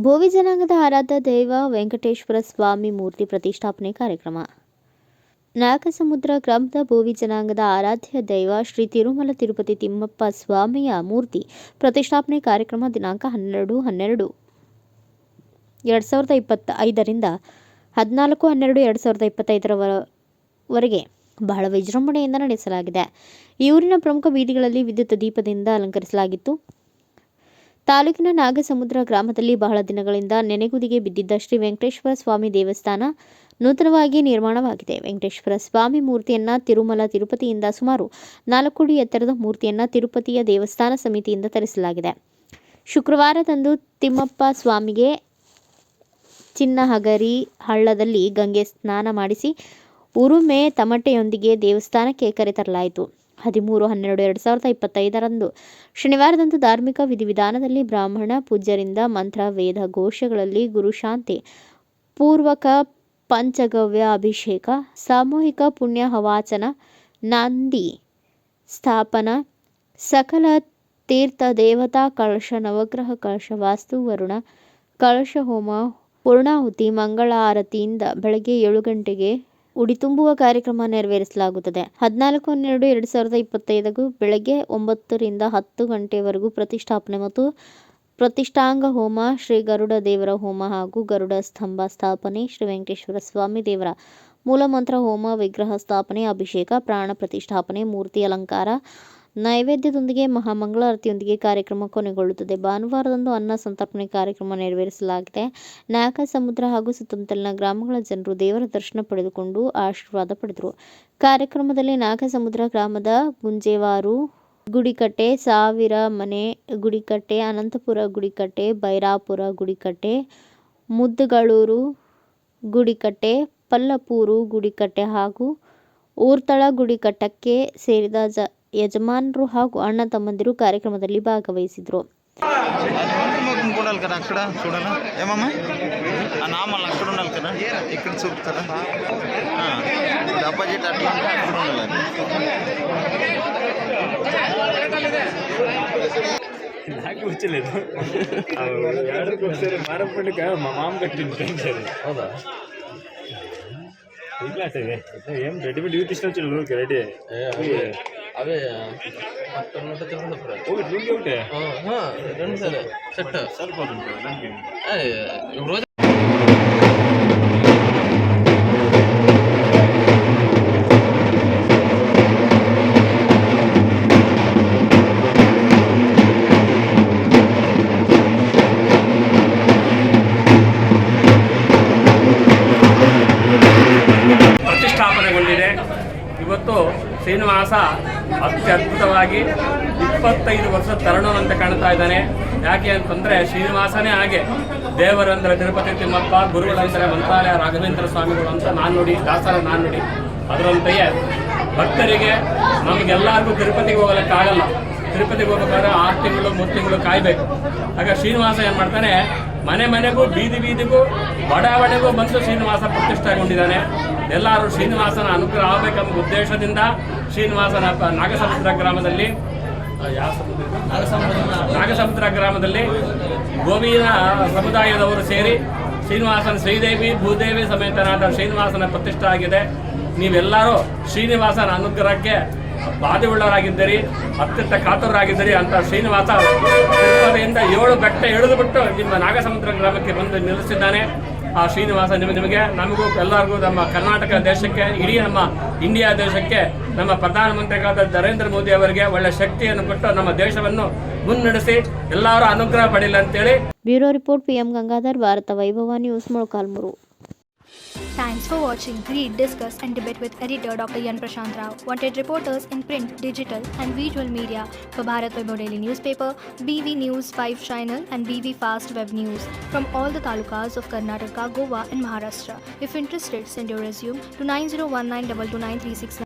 ಭೋವಿ ಜನಾಂಗದ ಆರಾಧ್ಯ ದೈವ ವೆಂಕಟೇಶ್ವರ ಸ್ವಾಮಿ ಮೂರ್ತಿ ಪ್ರತಿಷ್ಠಾಪನೆ ಕಾರ್ಯಕ್ರಮ. ನಾಗಸಮುದ್ರ ಗ್ರಾಮದ ಭೋವಿ ಜನಾಂಗದ ಆರಾಧ್ಯ ದೈವ ಶ್ರೀ ತಿರುಮಲ ತಿರುಪತಿ ತಿಮ್ಮಪ್ಪ ಸ್ವಾಮಿಯ ಮೂರ್ತಿ ಪ್ರತಿಷ್ಠಾಪನೆ ಕಾರ್ಯಕ್ರಮ ದಿನಾಂಕ 12-12-2025ರಿಂದ 14-12-2025 ಬಹಳ ವಿಜೃಂಭಣೆಯಿಂದ ನಡೆಸಲಾಗಿದೆ. ಈ ಊರಿನ ಪ್ರಮುಖ ಬೀದಿಗಳಲ್ಲಿ ವಿದ್ಯುತ್ ದೀಪದಿಂದ ಅಲಂಕರಿಸಲಾಗಿತ್ತು. ತಾಲೂಕಿನ ನಾಗಸಮುದ್ರ ಗ್ರಾಮದಲ್ಲಿ ಬಹಳ ದಿನಗಳಿಂದ ನೆನೆಗುದಿಗೆ ಬಿದ್ದಿದ್ದ ಶ್ರೀ ವೆಂಕಟೇಶ್ವರ ಸ್ವಾಮಿ ದೇವಸ್ಥಾನ ನೂತನವಾಗಿ ನಿರ್ಮಾಣವಾಗಿದೆ. ವೆಂಕಟೇಶ್ವರ ಸ್ವಾಮಿ ಮೂರ್ತಿಯನ್ನ ತಿರುಮಲ ತಿರುಪತಿಯಿಂದ ಸುಮಾರು 4 ಅಡಿ ಎತ್ತರದ ಮೂರ್ತಿಯನ್ನ ತಿರುಪತಿಯ ದೇವಸ್ಥಾನ ಸಮಿತಿಯಿಂದ ತರಿಸಲಾಗಿದೆ. ಶುಕ್ರವಾರದಂದು ತಿಮ್ಮಪ್ಪ ಸ್ವಾಮಿಗೆ ಚಿನ್ನಹಗರಿ ಹಳ್ಳದಲ್ಲಿ ಗಂಗೆ ಸ್ನಾನ ಮಾಡಿಸಿ ಉರುಮೆ ತಮಟೆಯೊಂದಿಗೆ ದೇವಸ್ಥಾನಕ್ಕೆ ಕರೆತರಲಾಯಿತು. 13-12-2025 ಶನಿವಾರದಂದು ಧಾರ್ಮಿಕ ವಿಧಿವಿಧಾನದಲ್ಲಿ ಬ್ರಾಹ್ಮಣ ಪೂಜ್ಯರಿಂದ ಮಂತ್ರ ವೇದ ಘೋಷಗಳಲ್ಲಿ ಗುರುಶಾಂತಿ ಪೂರ್ವಕ ಪಂಚಗವ್ಯ ಅಭಿಷೇಕ, ಸಾಮೂಹಿಕ ಪುಣ್ಯ ಹವಾಚನ, ನಂದಿ ಸ್ಥಾಪನ, ಸಕಲ ತೀರ್ಥ ದೇವತಾ ಕಳಶ, ನವಗ್ರಹ ಕಳಶ, ವಾಸ್ತು ವರುಣ ಕಳಶ ಹೋಮ, ಪೂರ್ಣಾಹುತಿ, ಮಂಗಳ ಆರತಿಯಿಂದ ಬೆಳಗ್ಗೆ 7 ಗಂಟೆಗೆ ಉಡಿ ತುಂಬುವ ಕಾರ್ಯಕ್ರಮ ನೆರವೇರಿಸಲಾಗುತ್ತದೆ. 14-12-2025 ಬೆಳಗ್ಗೆ 9 ರಿಂದ 10 ಗಂಟೆವರೆಗೂ ಪ್ರತಿಷ್ಠಾಪನೆ ಮತ್ತು ಪ್ರತಿಷ್ಠಾಂಗ ಹೋಮ, ಶ್ರೀ ಗರುಡ ದೇವರ ಹೋಮ ಹಾಗೂ ಗರುಡ ಸ್ತಂಭ ಸ್ಥಾಪನೆ, ಶ್ರೀ ವೆಂಕಟೇಶ್ವರ ಸ್ವಾಮಿ ದೇವರ ಮೂಲಮಂತ್ರ ಹೋಮ, ವಿಗ್ರಹ ಸ್ಥಾಪನೆ, ಅಭಿಷೇಕ, ಪ್ರಾಣ ಪ್ರತಿಷ್ಠಾಪನೆ, ಮೂರ್ತಿ ಅಲಂಕಾರ, ನೈವೇದ್ಯದೊಂದಿಗೆ ಮಹಾಮಂಗಳಾರತಿಯೊಂದಿಗೆ ಕಾರ್ಯಕ್ರಮ ಕೊನೆಗೊಳ್ಳುತ್ತದೆ. ಭಾನುವಾರದಂದು ಅನ್ನ ಸಂತರ್ಪಣೆ ಕಾರ್ಯಕ್ರಮ ನೆರವೇರಿಸಲಾಗಿದೆ. ನಾಗಸಮುದ್ರ ಹಾಗೂ ಸುತ್ತಮುತ್ತಲಿನ ಗ್ರಾಮಗಳ ಜನರು ದೇವರ ದರ್ಶನ ಪಡೆದುಕೊಂಡು ಆಶೀರ್ವಾದ ಪಡೆದರು. ಕಾರ್ಯಕ್ರಮದಲ್ಲಿ ನಾಗಸಮುದ್ರ ಗ್ರಾಮದ ಗುಂಜೇವಾರು ಗುಡಿಕಟ್ಟೆ, ಸಾವಿರ ಮನೆ ಗುಡಿಕಟ್ಟೆ, ಅನಂತಪುರ ಗುಡಿಕಟ್ಟೆ, ಬೈರಾಪುರ ಗುಡಿಕಟ್ಟೆ, ಮುದ್ದುಗಳೂರು ಗುಡಿಕಟ್ಟೆ, ಪಲ್ಲಪೂರು ಗುಡಿಕಟ್ಟೆ ಹಾಗೂ ಊರ್ತಳ ಗುಡಿಕಟ್ಟಕ್ಕೆ ಸೇರಿದ ಯಜಮಾನರು ಹಾಗೂ ಅಣ್ಣ ತಮ್ಮಂದಿರು ಕಾರ್ಯಕ್ರಮದಲ್ಲಿ ಭಾಗವಹಿಸಿದರು. నాకు వచ్చలేదు మారపండుగ మా మామ కట్టింది. హౌదా క్లాస్ ఏం రెడీమేడ్ ఇవి తీసుకొచ్చి రెడీ అవే ఒకటి రెండు సరే సెట్ సరిపోతుంది రోజు ಪ್ರತಿಷ್ಠಾಪನೆಗೊಂಡಿದೆ. ಇವತ್ತು ಶ್ರೀನಿವಾಸ ಅತ್ಯದ್ಭುತವಾಗಿ 25 ವರ್ಷ ತರುಣವಂತೆ ಕಾಣ್ತಾ ಇದ್ದಾನೆ. ಯಾಕೆ ಅಂತಂದರೆ ಶ್ರೀನಿವಾಸನೇ ಹಾಗೆ, ದೇವರಂದರೆ ತಿರುಪತಿ ತಿಮ್ಮಪ್ಪ, ಗುರುಗಳಂದರೆ ಮಂತ್ರಾಲಯ ರಾಘವೇಂದ್ರ ಸ್ವಾಮಿಗಳು ಅಂತ ನಾಣ್ಣುಡಿ, ದಾಸರ ನಾಣ್ಣುಡಿ. ಅದರಂತೆಯೇ ಭಕ್ತರಿಗೆ ನಮಗೆಲ್ಲರಿಗೂ ತಿರುಪತಿಗೆ ಹೋಗಲಿಕ್ಕಾಗಲ್ಲ. ತಿರುಪತಿಗೆ ಹೋಗ್ಬೇಕಾದ್ರೆ 6 ತಿಂಗಳು 3 ತಿಂಗಳು ಕಾಯಬೇಕು. ಆಗ ಶ್ರೀನಿವಾಸ ಏನು ಮಾಡ್ತಾನೆ, ಮನೆ ಮನೆಗೂ ಬೀದಿ ಬೀದಿಗೂ ಬಡಾವಣೆಗೂ ಬಂದು ಶ್ರೀನಿವಾಸ ಪ್ರತಿಷ್ಠೆಗೊಂಡಿದ್ದಾನೆ. ಎಲ್ಲರೂ ಶ್ರೀನಿವಾಸನ ಅನುಗ್ರಹ ಆಗಬೇಕೆಂಬ ಉದ್ದೇಶದಿಂದ ಶ್ರೀನಿವಾಸನ ನಾಗಸಮುದ್ರ ಗ್ರಾಮದಲ್ಲಿ ನಾಗಸಮುದ್ರ ಗ್ರಾಮದಲ್ಲಿ ಗೋವಿನ ಸಮುದಾಯದವರು ಸೇರಿ ಶ್ರೀನಿವಾಸನ ಶ್ರೀದೇವಿ ಭೂದೇವಿ ಸಮೇತನಾದ ಶ್ರೀನಿವಾಸನ ಪ್ರತಿಷ್ಠೆ ಆಗಿದೆ. ನೀವೆಲ್ಲರೂ ಶ್ರೀನಿವಾಸನ ಅನುಗ್ರಹಕ್ಕೆ ಬಾಧ್ಯವುಳ್ಳವರಾಗಿದ್ದೀರಿ, ಅತ್ಯಂತ ಕಾತುರರಾಗಿದ್ದೀರಿ ಅಂತ ಶ್ರೀನಿವಾಸ ತಿರುಪತಿಯಿಂದ 7 ಬೆಟ್ಟ ಇಳಿದುಬಿಟ್ಟು ನಿಮ್ಮ ನಾಗಸಮುದ್ರ ಗ್ರಾಮಕ್ಕೆ ಬಂದು ನಿಲ್ಲಿಸಿದ್ದಾನೆ. ಆ ಶ್ರೀನಿವಾಸ ನಿಮಗೆ ನಮಗೂ ಎಲ್ಲರಿಗೂ ನಮ್ಮ ಕರ್ನಾಟಕ ದೇಶಕ್ಕೆ, ಇಡೀ ನಮ್ಮ ಇಂಡಿಯಾ ದೇಶಕ್ಕೆ ನಮ್ಮ ಪ್ರಧಾನಮಂತ್ರಿಗಳಾದ ನರೇಂದ್ರ ಮೋದಿ ಅವರಿಗೆ ಒಳ್ಳೆ ಶಕ್ತಿಯನ್ನು ಕೊಟ್ಟು ನಮ್ಮ ದೇಶವನ್ನು ಮುನ್ನಡೆಸಿ ಎಲ್ಲರೂ ಅನುಗ್ರಹ ಪಡೆಯಲಿ ಅಂತೇಳಿ. Bureau report PM Gangadhar, Bharatha Vaibhava news, Molakalmuru. Thanks for watching. Read, discuss and debate with editor Dr. Yan Prashant Rao. Wanted reporters in print, digital and visual media for Bharat Vaibhav Daily Newspaper, BV News 5 Channel and BV Fast Web News from all the talukas of Karnataka, Goa and Maharashtra. If interested, send your resume to 9019229369.